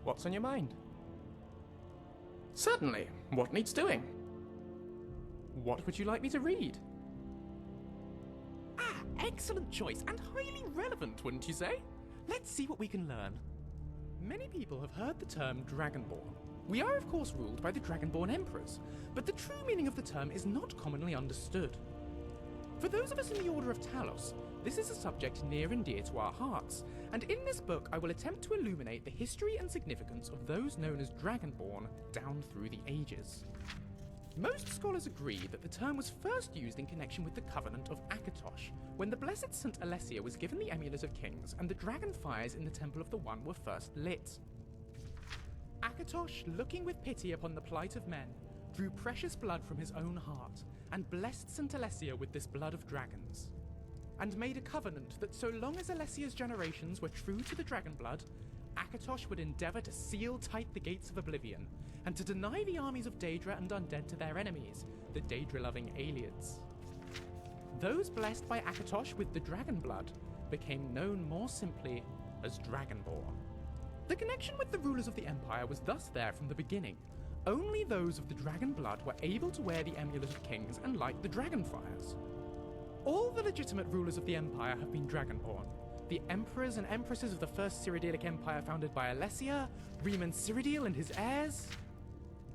What's on your mind? Certainly. What needs doing? What would you like me to read? Excellent choice, and highly relevant, wouldn't you say? Let's see what we can learn. Many people have heard the term Dragonborn. We are of course ruled by the Dragonborn Emperors, but the true meaning of the term is not commonly understood. For those of us in the Order of Talos, this is a subject near and dear to our hearts, and in this book I will attempt to illuminate the history and significance of those known as Dragonborn down through the ages. Most scholars agree that the term was first used in connection with the Covenant of Akatosh, when the blessed St. Alessia was given the Amulet of Kings and the dragon fires in the Temple of the One were first lit. Akatosh, looking with pity upon the plight of men, drew precious blood from his own heart, and blessed St. Alessia with this blood of dragons, and made a covenant that so long as Alessia's generations were true to the dragon blood, Akatosh would endeavour to seal tight the gates of oblivion, and to deny the armies of Daedra and Undead to their enemies, the Daedra-loving Ayleids. Those blessed by Akatosh with the dragon blood became known more simply as Dragonborn. The connection with the rulers of the Empire was thus there from the beginning. Only those of the dragon blood were able to wear the Amulet of Kings and light the dragon fires. All the legitimate rulers of the Empire have been Dragonborn. The emperors and empresses of the first Cyrodiilic Empire founded by Alessia, Riemann Cyrodiil and his heirs,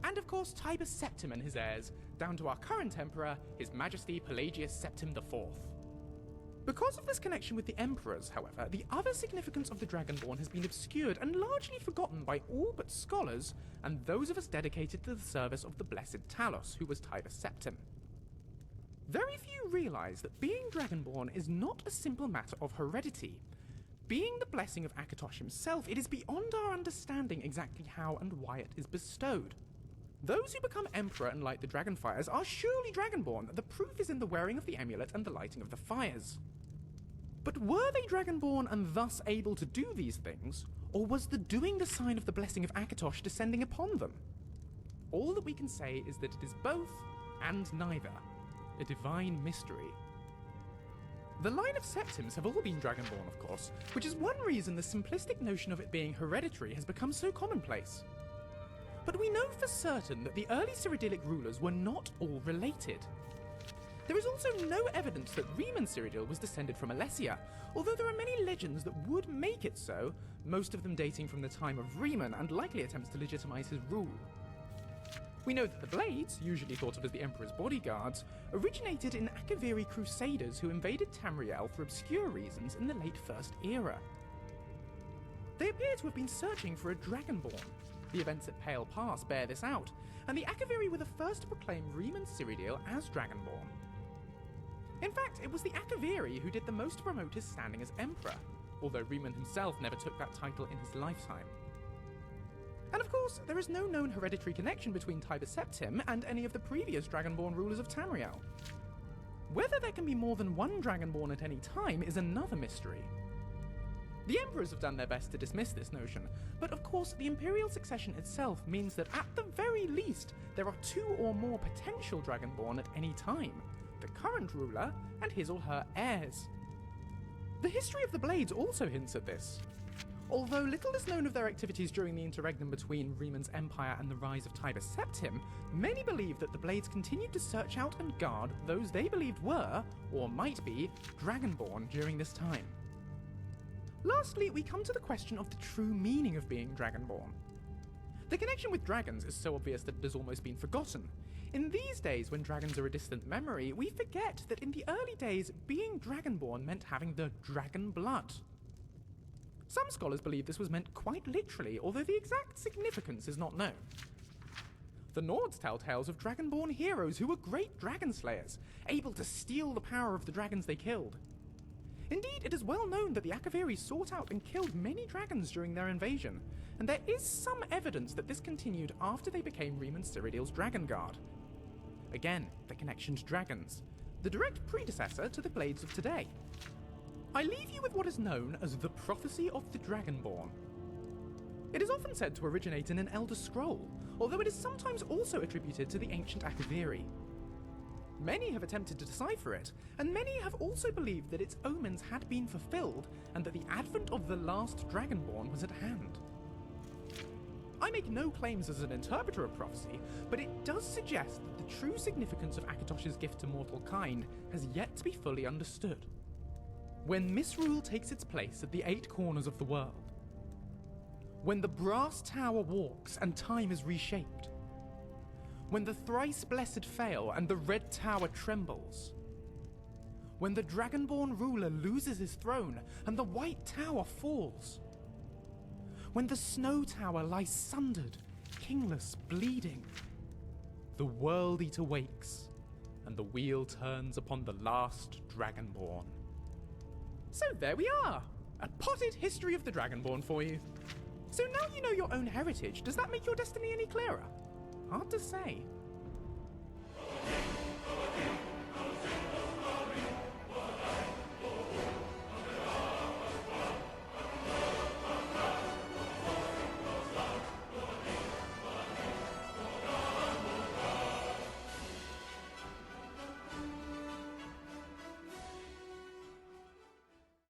and of course Tiber Septim and his heirs, down to our current emperor, His Majesty Pelagius Septim IV. Because of this connection with the emperors, however, the other significance of the Dragonborn has been obscured and largely forgotten by all but scholars and those of us dedicated to the service of the blessed Talos, who was Tiber Septim. Very few realise that being Dragonborn is not a simple matter of heredity. Being the blessing of Akatosh himself, it is beyond our understanding exactly how and why it is bestowed. Those who become Emperor and light the dragon fires are surely Dragonborn. The proof is in the wearing of the amulet and the lighting of the fires. But were they Dragonborn and thus able to do these things, or was the doing the sign of the blessing of Akatosh descending upon them? All that we can say is that it is both and neither. A divine mystery. The line of Septims have all been Dragonborn, of course, which is one reason the simplistic notion of it being hereditary has become so commonplace. But we know for certain that the early Cyrodiilic rulers were not all related. There is also no evidence that Riemann Cyrodiil was descended from Alessia, although there are many legends that would make it so, most of them dating from the time of Riemann and likely attempts to legitimize his rule. We know that the Blades, usually thought of as the Emperor's bodyguards, originated in Akaviri crusaders who invaded Tamriel for obscure reasons in the late First Era. They appear to have been searching for a Dragonborn. The events at Pale Pass bear this out, and the Akaviri were the first to proclaim Riemann Cyrodiil as Dragonborn. In fact, it was the Akaviri who did the most to promote his standing as Emperor, although Riemann himself never took that title in his lifetime. And of course, there is no known hereditary connection between Tiber Septim and any of the previous Dragonborn rulers of Tamriel. Whether there can be more than one Dragonborn at any time is another mystery. The Emperors have done their best to dismiss this notion, but of course the Imperial succession itself means that at the very least, there are two or more potential Dragonborn at any time, the current ruler and his or her heirs. The history of the Blades also hints at this. Although little is known of their activities during the interregnum between Riemann's empire and the rise of Tiber Septim, many believe that the Blades continued to search out and guard those they believed were, or might be, Dragonborn during this time. Lastly, we come to the question of the true meaning of being Dragonborn. The connection with dragons is so obvious that it has almost been forgotten. In these days, when dragons are a distant memory, we forget that in the early days, being Dragonborn meant having the dragon blood. Some scholars believe this was meant quite literally, although the exact significance is not known. The Nords tell tales of Dragonborn heroes who were great dragon slayers, able to steal the power of the dragons they killed. Indeed, it is well known that the Akaviri sought out and killed many dragons during their invasion, and there is some evidence that this continued after they became Riemann Cyrodiil's Dragon Guard. Again, the connection to dragons, the direct predecessor to the Blades of today. I leave you with what is known as the Prophecy of the Dragonborn. It is often said to originate in an Elder Scroll, although it is sometimes also attributed to the ancient Akaviri. Many have attempted to decipher it, and many have also believed that its omens had been fulfilled and that the advent of the last Dragonborn was at hand. I make no claims as an interpreter of prophecy, but it does suggest that the true significance of Akatosh's gift to mortal kind has yet to be fully understood. When misrule takes its place at the 8 corners of the world, when the brass tower walks and time is reshaped, when the thrice blessed fail and the red tower trembles, when the Dragonborn ruler loses his throne and the white tower falls, when the snow tower lies sundered, kingless, bleeding, the World Eater wakes and the wheel turns upon the last Dragonborn. So there we are, a potted history of the Dragonborn for you. So now you know your own heritage, does that make your destiny any clearer? Hard to say.